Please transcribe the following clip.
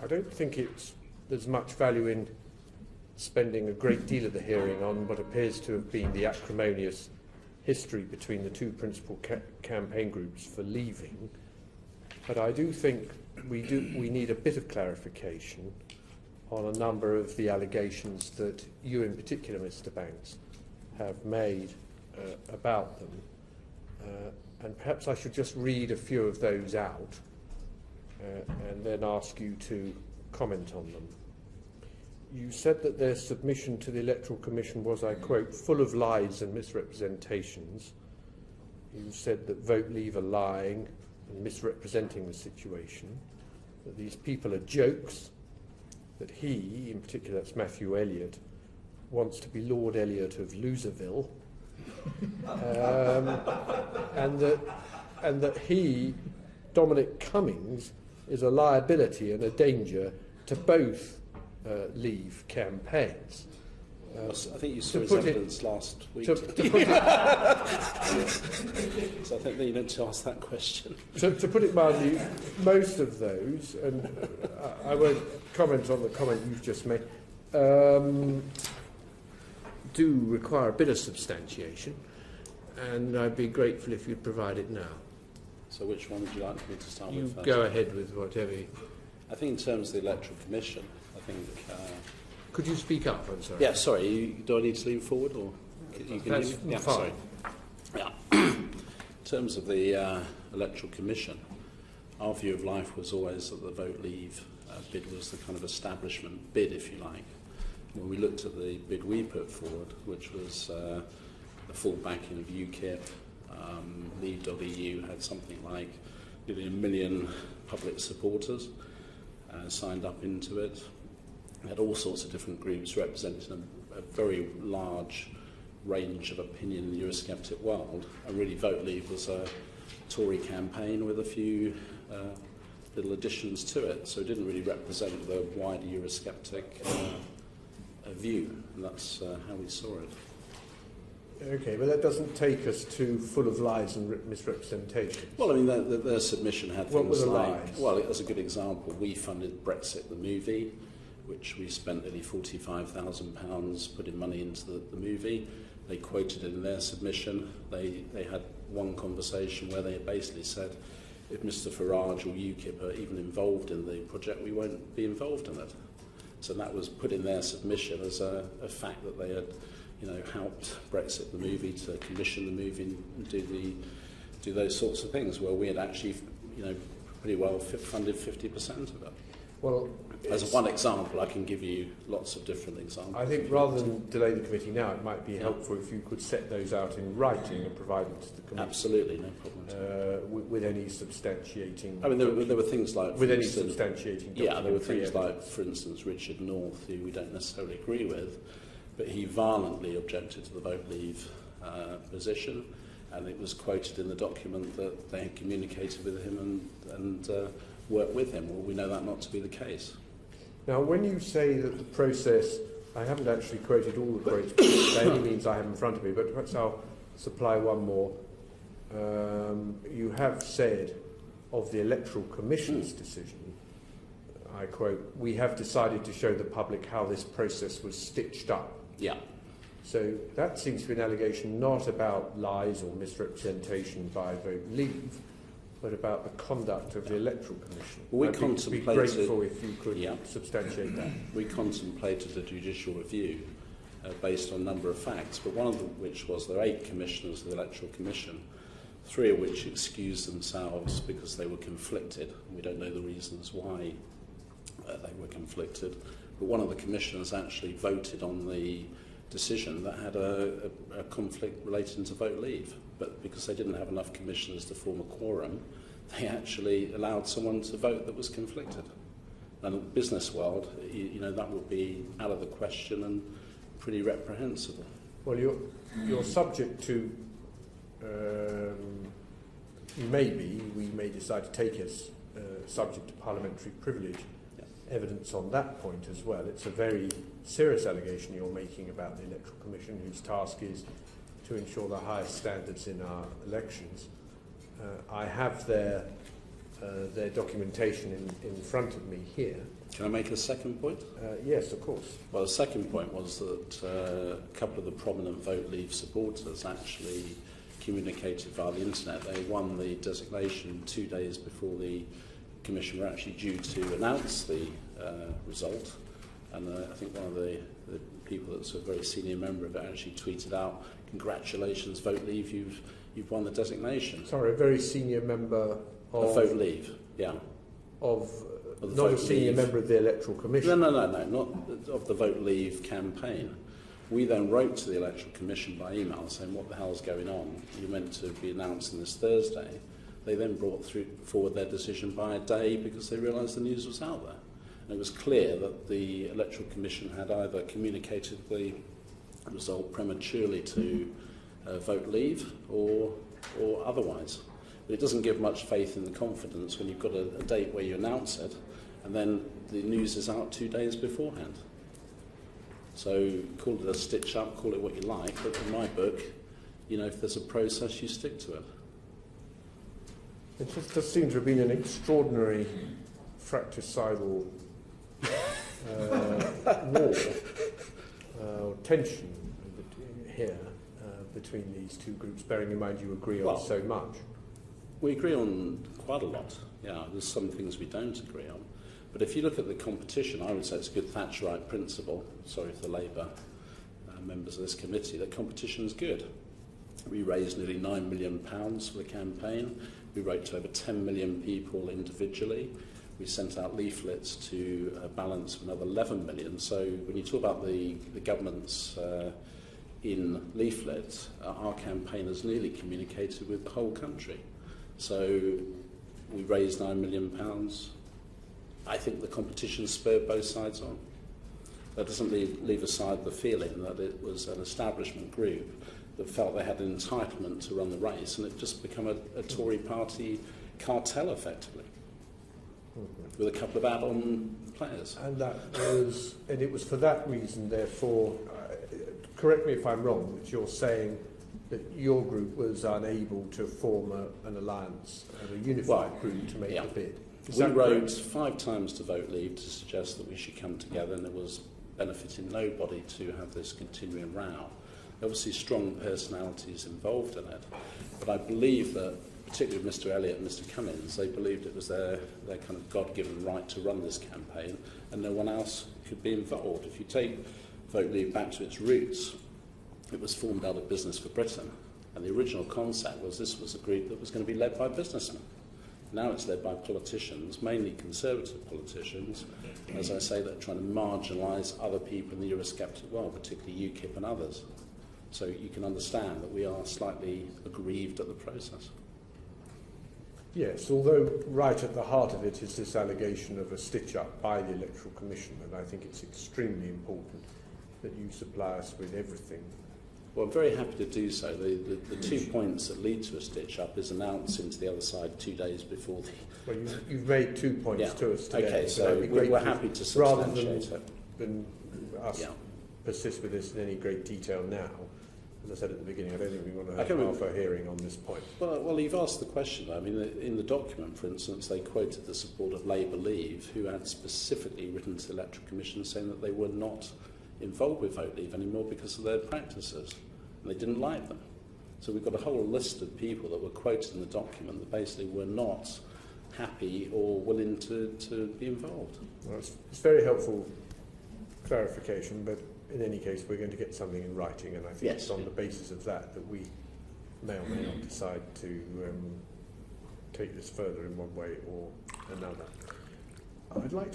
I don't think there's much value in spending a great deal of the hearing on what appears to have been the acrimonious history between the two principal campaign groups for leaving. But I do think we need a bit of clarification on a number of the allegations that you in particular, Mr. Banks, have made about them. And perhaps I should just read a few of those out and then ask you to comment on them. You said that their submission to the Electoral Commission was, I quote, full of lies and misrepresentations. You said that Vote Leave are lying and misrepresenting the situation, that these people are jokes, that he, in particular that's Matthew Elliott, wants to be Lord Elliott of Loserville, and that he, Dominic Cummings, is a liability and a danger to both Leave campaigns. I think you saw his evidence last week. So I think that you need to ask that question. To put it mildly, most of those, and I won't comment on the comment you've just made, do require a bit of substantiation, and I'd be grateful if you'd provide it now. So which one would you like me to start with You first? go ahead with whatever. I think in terms of the Electoral Commission, I think... Could you speak up? I'm sorry. Yeah, sorry. Do I need to lean forward, or you can That's hear me? Yeah, fine. sorry. Yeah. In terms of the Electoral Commission, our view of life was always that the Vote Leave bid was the kind of establishment bid, if you like. When we looked at the bid we put forward, which was the full backing of UKIP, Leave.eu had something like nearly 1 million public supporters signed up into it. We had all sorts of different groups representing a very large range of opinion in the Eurosceptic world. And really, Vote Leave was a Tory campaign with a few little additions to it, so it didn't really represent the wider Eurosceptic view, and that's how we saw it. Okay, but that doesn't take us to full of lies and misrepresentations. Well, I mean, their submission had What were things the like... lies? Well, as a good example, we funded Brexit the movie, which we spent nearly £45,000 putting money into the movie. They quoted it in their submission. They had one conversation where they basically said, if Mr Farage or UKIP are even involved in the project, we won't be involved in it. So that was put in their submission as a fact that they had, helped Brexit the movie to commission the movie and do those sorts of things, where we had actually, pretty well funded 50% of it. Well, as one example, I can give you lots of different examples. I think rather than delay the committee now, it might be helpful if you could set those out in writing and provide them to the committee. Absolutely, no problem. With any substantiating. I mean, there were things like... With any substantiating. Yeah, there were things like, for instance, Richard North, who we don't necessarily agree with, but he violently objected to the Vote Leave position, and it was quoted in the document that they had communicated with him and worked with him. Well, we know that not to be the case. Now, when you say that the process, I haven't actually quoted all the quotes, by any means I have in front of me, but perhaps I'll supply one more. You have said of the Electoral Commission's decision, I quote, "We have decided to show the public how this process was stitched up." Yeah. So that seems to be an allegation not about lies or misrepresentation by Vote Leave, but about the conduct of the Electoral Commission. Well, I'd be grateful if you could substantiate that. We contemplated a judicial review based on a number of facts, but one of which was there are 8 commissioners of the Electoral Commission, 3 of which excused themselves because they were conflicted. We don't know the reasons why they were conflicted, but one of the commissioners actually voted on the decision that had a conflict relating to Vote Leave, but because they didn't have enough commissioners to form a quorum, they actually allowed someone to vote that was conflicted. And in the business world, that would be out of the question and pretty reprehensible. Well, you're subject to, we may decide to take as subject to parliamentary privilege evidence on that point as well. It's a very serious allegation you're making about the Electoral Commission, whose task is to ensure the highest standards in our elections. I have their their documentation in front of me here. Can I make a second point? Yes, of course. Well, the second point was that a couple of the prominent Vote Leave supporters actually communicated via the internet. They won the designation 2 days before the Commission were actually due to announce the result. And I think one of the people that's a very senior member of it actually tweeted out, "Congratulations, Vote Leave, you've won the designation." Sorry, a very senior member of Vote Leave, yeah. Of Of not a Vote senior Leave. member of the Electoral Commission. No, not of the Vote Leave campaign. We then wrote to the Electoral Commission by email saying, what the hell's going on? You're meant to be announcing this Thursday. They then brought forward their decision by a day because they realised the news was out there. And it was clear that the Electoral Commission had either communicated the result prematurely to Vote Leave or otherwise. But it doesn't give much faith in the confidence when you've got a date where you announce it and then the news is out 2 days beforehand. So call it a stitch up, call it what you like, but in my book, you know, if there's a process, you stick to it. It just does seem to have been an extraordinary fratricidal war, tension here between these two groups, bearing in mind you agree on so much. We agree on quite a lot. Yeah, there's some things we don't agree on. But if you look at the competition, I would say it's a good Thatcherite principle, sorry for the Labour members of this committee, that competition is good. We raised nearly £9 million for the campaign. We wrote to over 10 million people individually. We sent out leaflets to balance another 11 million. So when you talk about the government's in leaflets, our campaign has nearly communicated with the whole country. So we raised £9 million. I think the competition spurred both sides on. That doesn't leave aside the feeling that it was an establishment group that felt they had an entitlement to run the race, and it just become a Tory party cartel, effectively, with a couple of add-on players. And it was for that reason, therefore, correct me if I'm wrong, that you're saying that your group was unable to form an alliance, a unified group to make the bid. We wrote 5 times to Vote Leave to suggest that we should come together, and it was benefiting nobody to have this continuing row. Obviously strong personalities involved in it, but I believe that, particularly with Mr Elliott and Mr Cummins, they believed it was their kind of God-given right to run this campaign, and no one else could be involved. If you take Vote Leave back to its roots, it was formed out of Business for Britain, and the original concept was this was a group that was going to be led by businessmen. Now it's led by politicians, mainly Conservative politicians, as I say, that are trying to marginalise other people in the Eurosceptic world, particularly UKIP and others. So you can understand that we are slightly aggrieved at the process. Yes, although right at the heart of it is this allegation of a stitch-up by the Electoral Commission, and I think it's extremely important that you supply us with everything. Well, I'm very happy to do so. The 2 points that lead to a stitch-up is announcing to the other side 2 days before the... Well, you've made 2 points to us today. Okay, so we're happy to substantiate rather than us persist with this in any great detail now. As I said at the beginning, I don't think we want to have half a hearing on this point. Well, you've asked the question. I mean, in the document, for instance, they quoted the support of Labour Leave, who had specifically written to the Electoral Commission saying that they were not involved with Vote Leave anymore because of their practices, and they didn't like them. So we've got a whole list of people that were quoted in the document that basically were not happy or willing to be involved. Well, it's very helpful clarification, but in any case we're going to get something in writing, and I think it's on the basis of that that we may or may not decide to take this further in one way or another. I'd like to